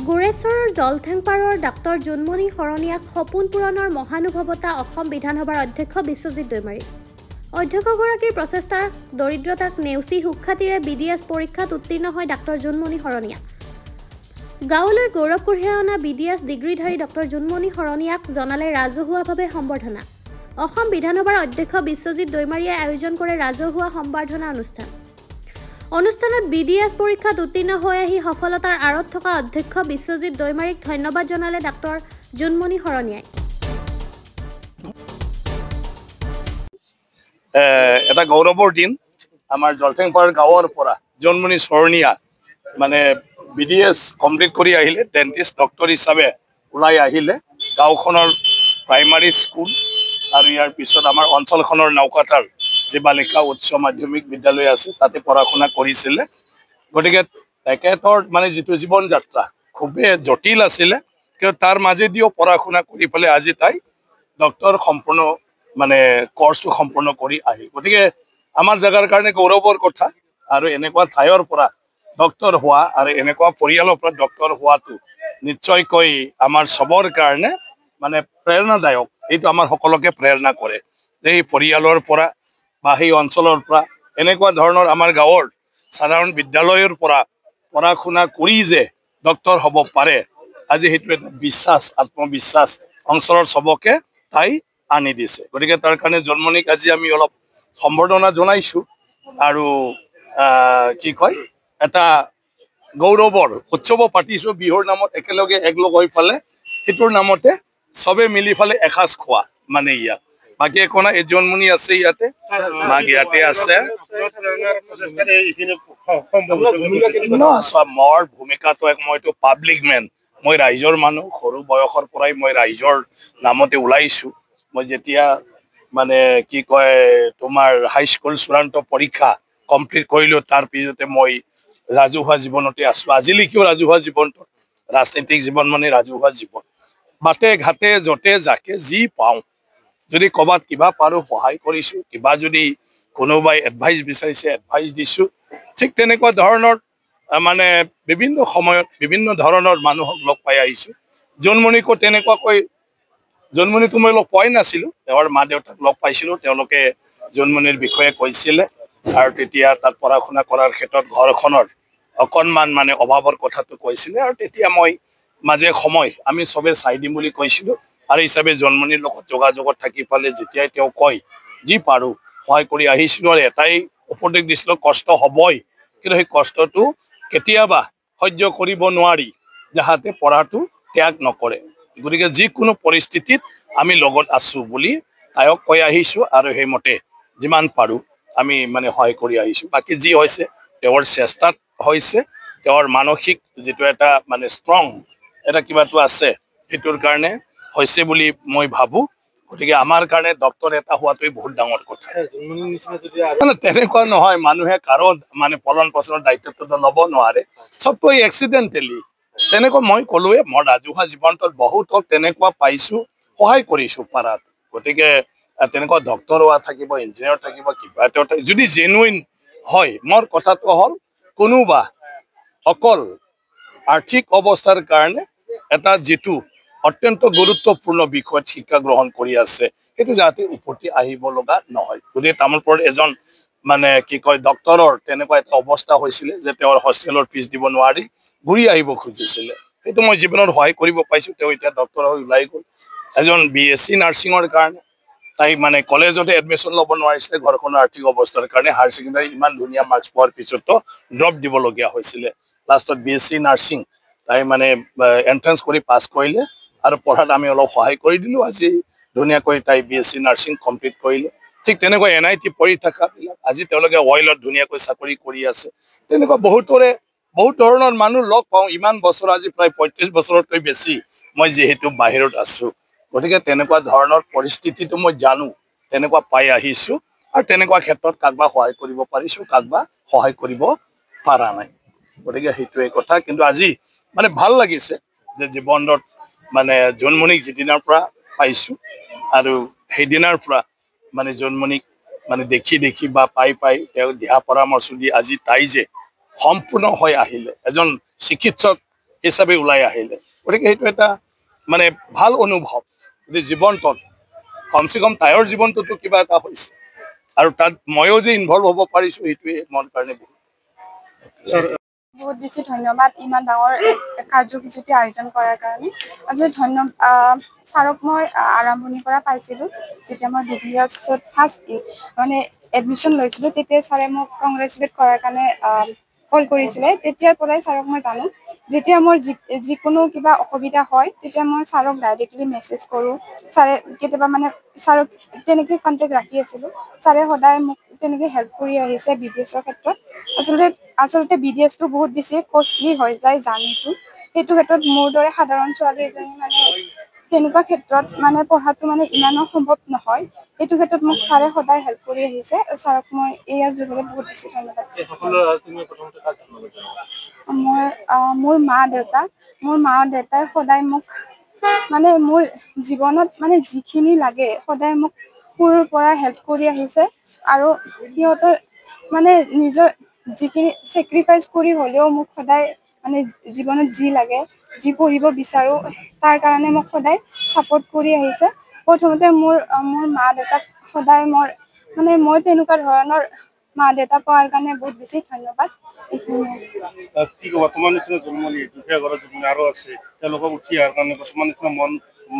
গোৰেশ্বৰৰ জলঠেংপাৰৰ doctor Jonmoni শৰণীয়াক সপোন পূৰণৰ মহানুভৱতা অসম বিধানসভাৰ অধ্যক্ষ বিশ্বজিৎ দৈমাৰী। অধ্যক্ষগৰাকীৰ প্ৰচেষ্টাৰ দৰিদ্ৰতাক নেওচি সুখ্যাতিৰে BDS পৰীক্ষাত উত্তীৰ্ণ হয় ডাক্তৰ জোনমণি শৰণীয়া। গাঁৱলৈ গৌৰৱ কঢ়িয়াই অনা BDS ডিগ্ৰীধাৰী ডাক্তৰ জোনমণি শৰণীয়াক জনালে ৰাজহুৱাভাৱে সম্বৰ্ধনা। অসম বিধানসভাৰ অধ্যক্ষ বিশ্বজিৎ দৈমাৰীয়ে আয়োজন কৰে ৰাজহুৱা সম্বৰ্ধনা অনুষ্ঠান। অনুষ্ঠানত BDS পৰীক্ষাত উত্তীৰ্ণ হৈ আহি সফলতাৰ আঁৰত থকা অধ্যক্ষ বিশ্বজিৎ দৈমাৰীক ধন্যবাদ জনালে ডাক্তৰ জোনমণি শৰণীয়াই। এটা গৌৰৱৰ দিন আমাৰ জলঠেংপাৰ গাঁৱৰ পৰা জোনমণি শৰণীয়া মানে BDS কমপ্লিট কৰি আহিলে, ডেণ্টিষ্ট ডক্টৰ হিচাপে ওলাই আহিলে। গাঁওখনৰ প্ৰাইমাৰী স্কুল আৰু ইয়াৰ পিছত আমাৰ অঞ্চলখনৰ নাওকাটাৰ যি বালিকা উচ্চ মাধ্যমিক বিদ্যালয় আছে তাতে পঢ়া শুনা কৰিছিলে। গতিকে তেখেতৰ মানে যিটো জীৱন যাত্ৰা খুবেই জটিল আছিলে, কিন্তু তাৰ মাজেদিও পঢ়া শুনা কৰি পেলাই আজি তাই ডক্টৰ সম্পূৰ্ণ মানে কোৰ্সটো সম্পূৰ্ণ কৰি আহিল। গতিকে আমাৰ জেগাৰ কাৰণে গৌৰৱৰ কথা। আৰু এনেকুৱা ঠাইৰ পৰা ডক্টৰ হোৱা আৰু এনেকুৱা পৰিয়ালৰ পৰা ডক্টৰ হোৱাটো নিশ্চয়কৈ আমাৰ চবৰ কাৰণে মানে প্ৰেৰণাদায়ক। এইটো আমাৰ সকলোকে প্ৰেৰণা কৰে যে এই পৰিয়ালৰ পৰা বা সেই অঞ্চলৰ পৰা এনেকুৱা ধৰণৰ আমাৰ গাঁৱৰ সাধাৰণ বিদ্যালয়ৰ পৰা পঢ়া শুনা কৰি যে ডক্টৰ হ'ব পাৰে, আজি সেইটো এটা বিশ্বাস, আত্মবিশ্বাস অঞ্চলৰ চবকে তাই আনি দিছে। গতিকে তাৰ কাৰণে জোনমণিক আজি আমি অলপ সম্বৰ্ধনা জনাইছো আৰু কি কয় এটা গৌৰৱৰ উৎসৱ পাতিছো বিহুৰ নামত একেলগে একলগ হৈ ফালে সেইটোৰ নামতে চবে মিলি ফালে এসাঁজ খোৱা মানে ইয়াত বাকী একো নাই। জোনমণি আছে ইয়াতে, মাক ইয়াতে আছে। মোৰ ভূমিকাটো মইতো পাব্লিক মেন, মই ৰাইজৰ মানুহ। সৰু বয়সৰ পৰাই মই ৰাইজৰ নামতে ওলাইছো। মই যেতিয়া মানে কি কয় তোমাৰ হাইস্কুল চূড়ান্ত পৰীক্ষা কমপ্লিট কৰিলো, তাৰ পিছতে মই ৰাজহুৱা জীৱনতে আছো। আজিলৈকেও ৰাজহুৱা জীৱনটো, ৰাজনৈতিক জীৱন মানে ৰাজহুৱা জীৱন। বাটে ঘাটে য'তে যাকে যি পাওঁ, যদি ক'ৰবাত কিবা পাৰো সহায় কৰিছো, কিবা যদি কোনোবাই এডভাইচ বিচাৰিছে এডভাইচ দিছো। ঠিক তেনেকুৱা ধৰণৰ মানে বিভিন্ন সময়ত বিভিন্ন ধৰণৰ মানুহক লগ পাই আহিছো। জোনমণিকো তেনেকুৱাকৈ, জোনমণিকো মই লগ পোৱাই নাছিলো, তেওঁৰ মা দেউতাক লগ পাইছিলো। তেওঁলোকে জোনমণিৰ বিষয়ে কৈছিলে আৰু তেতিয়া তাত পঢ়া শুনা কৰাৰ ক্ষেত্ৰত ঘৰখনৰ অকণমান মানে অভাৱৰ কথাটো কৈছিলে। আৰু তেতিয়া মই মাজে সময় আমি চবে চাই দিম বুলি কৈছিলো। আৰু হিচাপে জোনমণিৰ লগত যোগাযোগত থাকি পালে যেতিয়াই তেওঁ কয় যি পাৰো সহায় কৰি আহিছিলো। আৰু এটাই উপদেশ দিছিলো, কষ্ট হ'বই, কিন্তু সেই কষ্টটো কেতিয়াবা সহ্য কৰিব নোৱাৰি যাহাতে পঢ়াটো ত্যাগ নকৰে। গতিকে যিকোনো পৰিস্থিতিত আমি লগত আছো বুলি তাইক কৈ আহিছো আৰু সেইমতে যিমান পাৰো আমি মানে সহায় কৰি আহিছো। বাকী যি হৈছে তেওঁৰ চেষ্টাত হৈছে, তেওঁৰ মানসিক যিটো এটা মানে ষ্ট্ৰং এটা কিবাটো আছে সেইটোৰ কাৰণে হৈছে বুলি মই ভাবো। গতিকে আমাৰ কাৰণে ডক্টৰ এটা হোৱাটোৱে বহুত ডাঙৰ কথা। তেনেকুৱা নহয়, মানুহে কাৰো মানে পালন পোষণৰ দায়িত্বটো ল'ব নোৱাৰে, চবকৈ এক্সিডেণ্টেলি। তেনেকুৱা মই ক'লোৱে, মই ৰাজহুৱা জীৱনটোত বহুতক তেনেকুৱা পাইছো, সহায় কৰিছো পাৰাত। গতিকে তেনেকুৱা ডক্টৰ হোৱা থাকিব, ইঞ্জিনিয়াৰ থাকিব, কিবা এটা যদি জেনুইন হয়। মোৰ কথাটো হ'ল কোনোবা অকল আৰ্থিক অৱস্থাৰ কাৰণে এটা যিটো অত্যন্ত গুৰুত্বপূৰ্ণ বিষয়ত শিক্ষা গ্ৰহণ কৰি আছে, সেইটো যাতে উভতি আহিব লগা নহয়। গতিকে তামোলপুৰত এজন মানে কি কয় ডক্টৰৰ তেনেকুৱা এটা অৱস্থা হৈছিলে যে তেওঁৰ হোষ্টেলৰ ফিজ দিব নোৱাৰি ঘূৰি আহিব খুজিছিলে। সেইটো মই জীৱনত সহায় কৰিব পাইছো। তেওঁ এতিয়া ডক্টৰ হৈ ওলাই গ'ল। এজন BSc নাৰ্ছিঙৰ কাৰণে তাই মানে কলেজতে এডমিশ্যন ল'ব নোৱাৰিছিলে ঘৰখনৰ আৰ্থিক অৱস্থাৰ কাৰণে। হায়াৰ ছেকেণ্ডাৰী ইমান ধুনীয়া মাৰ্কছ পোৱাৰ পিছতো ড্ৰপ দিবলগীয়া হৈছিলে। লাষ্টত BSc নাৰ্ছিং তাই মানে এণ্ট্ৰেঞ্চ কৰি পাছ কৰিলে আৰু পঢ়াত আমি অলপ সহায় কৰি দিলো। আজি ধুনীয়াকৈ তাই BSc নাৰ্ছিং কমপ্লিট কৰিলে। ঠিক তেনেকৈ NIT পঢ়ি থকাবিলাক আজি তেওঁলোকে অইলত ধুনীয়াকৈ চাকৰি কৰি আছে। তেনেকুৱা বহুত ধৰণৰ মানুহ লগ পাওঁ। ইমান বছৰ আজি প্ৰায় 35 বছৰতকৈ বেছি মই যিহেতু বাহিৰত আছো, গতিকে তেনেকুৱা ধৰণৰ পৰিস্থিতিটো মই জানো, তেনেকুৱা পাই আহিছো। আৰু তেনেকুৱা ক্ষেত্ৰত কাকবা সহায় কৰিব পাৰিছো, কাকবা সহায় কৰিব পৰা নাই। গতিকে সেইটোৱে কথা। কিন্তু আজি মানে ভাল লাগিছে যে জীৱনত মানে জোনমণিক যিদিনাৰ পৰা পাইছো আৰু সেইদিনাৰ পৰা মানে জোনমণিক মানে দেখি বা পাই তেওঁ দিহা পৰামৰ্শ দি আজি তাই যে সম্পূৰ্ণ হৈ আহিলে, এজন চিকিৎসক হিচাপে ওলাই আহিলে। গতিকে সেইটো এটা মানে ভাল অনুভৱ। গতিকে জীৱনটোত কমচে কম তাইৰ জীৱনটোতো কিবা এটা হৈছে আৰু তাত ময়ো যে ইনভলভ হ'ব পাৰিছোঁ সেইটোৱে মোৰ কাৰণে বহুত বেছি ধন্যবাদ ইমান ডাঙৰ কাৰ্যসূচীটি আয়োজন কৰাৰ কাৰণে। আচলতে ধন্যবাদ ছাৰক মই আৰম্ভণিৰ পৰা পাইছিলোঁ। যেতিয়া মই BDSত ফাৰ্ষ্ট মানে এডমিশ্যন লৈছিলোঁ তেতিয়া ছাৰে মোক কংগ্ৰেচুলেট কৰাৰ কাৰণে কল কৰিছিলে। তেতিয়াৰ পৰাই ছাৰক মই জানো। যেতিয়া মোৰ যিকোনো কিবা অসুবিধা হয় তেতিয়া মই ছাৰক ডাইৰেক্টলি মেছেজ কৰোঁ। ছাৰে কেতিয়াবা মানে ছাৰক তেনেকৈ কণ্টেক্ট ৰাখি আছিলোঁ। ছাৰে সদায় মোক তেনেকৈ হেল্প কৰি আহিছে BDSৰ ক্ষেত্ৰত। আচলতে BDSটো বহুত বেছি কষ্টলি হৈ যায় জাৰ্ণিটো। সেইটো ক্ষেত্ৰত মোৰ দৰে সাধাৰণ ছোৱালী এজনী মানে তেনেকুৱা ক্ষেত্ৰত মানে পঢ়াটো মানে ইমানো সম্ভৱ নহয়। সেইটো ক্ষেত্ৰত মোক ছাৰে সদায় হেল্প কৰি আহিছে। ছাৰক মই ইয়াৰ যোগেৰে বহুত বেছি ধন্যবাদ। মই মোৰ মা দেউতাই সদায় মোক মানে মোৰ জীৱনত মানে যিখিনি লাগে সদায় মোক সৰুৰ পৰা হেল্প কৰি আহিছে আৰু সিহঁতৰ মানে নিজৰ যিখিনি চেক্ৰিফাইচ কৰি হ'লেও মোক সদায় মানে জীৱনত যি লাগে যি পঢ়িব বিচাৰোঁ তাৰ কাৰণে মোক সদায় ছাপোৰ্ট কৰি আহিছে। প্ৰথমতে মোৰ মা দেউতাক সদায় মই তেনেকুৱা ধৰণৰ মা দেউতা পোৱাৰ কাৰণে বহুত বেছি ধন্যবাদ। কি ক'বা তোমাৰ নিচিনা জন্মনি দুখীয়া ঘৰত যিখিনি আৰু আছে তেওঁলোকক উঠি অহাৰ কাৰণে তোমাৰ নিচিনা মন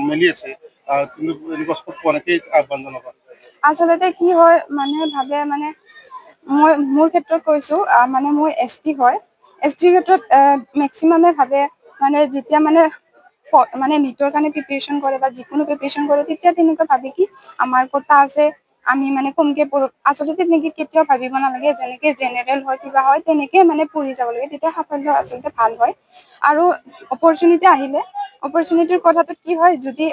মেলি আছে কিন্তু এনেকুৱা স্পট পোৱা নাই কি আহ্বান জনাবা? আচলতে কি হয় মানুহে ভাবে মানে মই মোৰ ক্ষেত্ৰত কৈছোঁ মানে মই ST হয়। STৰ ক্ষেত্ৰত মেক্সিমামে ভাবে মানে যেতিয়া মানে নিটৰ কাৰণে প্ৰিপেৰেশ্যন কৰে বা যিকোনো প্ৰিপেৰেশ্যন কৰে তেতিয়া তেনেকুৱা ভাবে কি আমাৰ কোটা আছে আমি মানে কমকে পঢ়োঁ। আচলতে তেনেকে কেতিয়াও ভাবিব নালাগে। যেনেকে জেনেৰেল হয় কিবা হয় তেনেকে মানে পঢ়ি যাব লাগে তেতিয়া সাফল্য আচলতে ভাল হয়। আৰু অপৰচুনিটি আহিলে অপৰচুনিটিৰ কথাটোত কি হয় যদি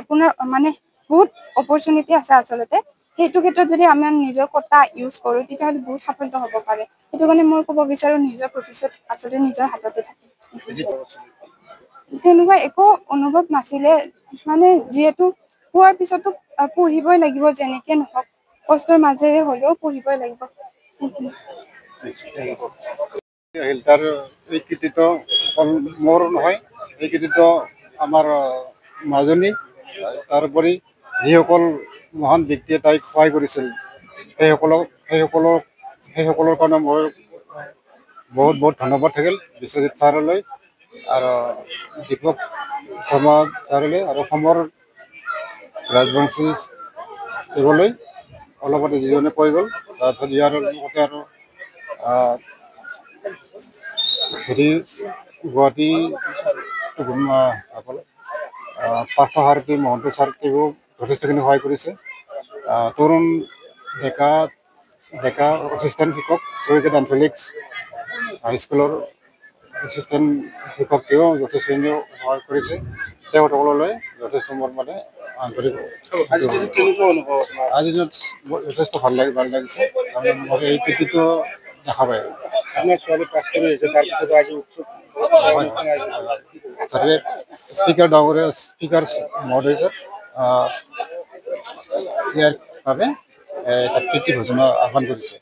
আপোনাৰ মানে বহুত অপৰচুনিটি আছে আচলতে সেইটো ক্ষেত্ৰত যদি আমাৰ নিজৰ কোটা ইউজ কৰোঁ তেতিয়াহ'লে বহুত সাফল্য হ'ব পাৰে। সেইটো কাৰণে মই ক'ব বিচাৰোঁ নিজৰ ভৱিষ্যত আচলতে নিজৰ হাততে থাকে। তেনেকুৱা একো অনুভৱ নাছিলে মানে যিহেতু পোৱাৰ পিছতো পঢ়িবই লাগিব যেনেকে নহওক কষ্টৰ মাজেৰে হ'লেও পঢ়িবই লাগিব। তাৰ এই কৃতিত্ব মোৰ নহয়, এই কৃতিত্ব আমাৰ মাজনী। তাৰোপৰি যিসকল মহান ব্যক্তিয়ে তাইক সহায় কৰিছিল সেইসকলৰ কাৰণে মই বহুত বহুত ধন্যবাদ থাকিল বিশ্বজিৎ ছাৰলৈ আৰু দীপক শৰ্মা ছাৰলৈ আৰু অসমৰ ৰাজবংশী এইবলৈ অলপতে যিজনে কৈ গ'ল তাৰপিছত ইয়াৰ লগতে আৰু হেৰি গুৱাহাটী পাৰ্থসাৰথী মহন্ত ছাৰকেও যথেষ্টখিনি সহায় কৰিছে। তৰুণ ডেকা এছিষ্টেণ্ট শিক্ষক চৌকিত এনফিলিক্স হাইস্কুলৰ এছিষ্টেণ্ট শিক্ষক তেওঁ যথেষ্টখিনি সহায় কৰিছে। তেওঁসকললৈ যথেষ্ট মোৰ মানে আন্তৰিক আজিৰ দিনত যথেষ্ট ভাল লাগিছে। এই কৃতিত্ব দেখা পায় স্পিকাৰ ডাঙৰীয়া স্পিকাৰ মহোদয় ছাৰ ইয়াৰ বাবে এটা প্ৰীতি ভোজনৰ আহ্বান কৰিছে।